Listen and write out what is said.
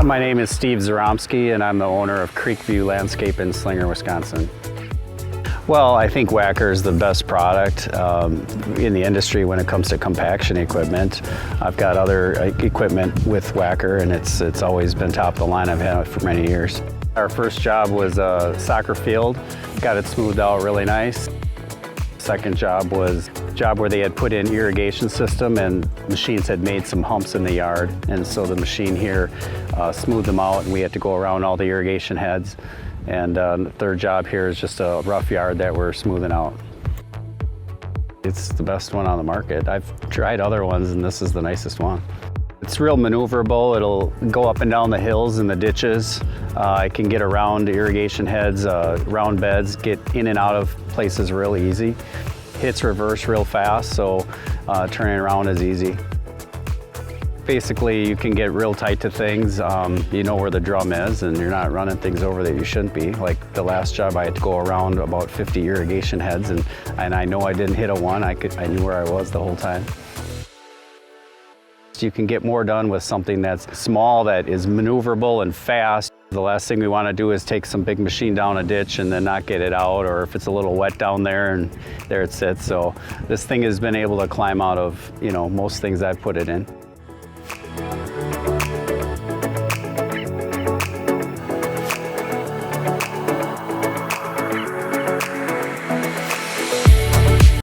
My name is Steve Zaromsky, and I'm the owner of Creekview Landscape in Slinger, Wisconsin. Well, I think Wacker is the best product in the industry when it comes to compaction equipment. I've got other equipment with Wacker, and it's always been top of the line. I've had it for many years. Our first job was a soccer field. Got it smoothed out really nice. Second job was a job where they had put in irrigation system and machines had made some humps in the yard. And so the machine here smoothed them out, and we had to go around all the irrigation heads. And the third job here is just a rough yard that we're smoothing out. It's the best one on the market. I've tried other ones, and this is the nicest one. It's real maneuverable. It'll go up and down the hills and the ditches. It can get around irrigation heads, round beds, get in and out of places real easy. Hits reverse real fast, so turning around is easy. Basically, you can get real tight to things. You know where the drum is, and you're not running things over that you shouldn't be. Like the last job, I had to go around about 50 irrigation heads, and I know I didn't hit a one. I knew where I was the whole time. You can get more done with something that's small, that is maneuverable and fast. The last thing we want to do is take some big machine down a ditch and then not get it out, or if it's a little wet down there, and there it sits. So this thing has been able to climb out of, most things I've put it in.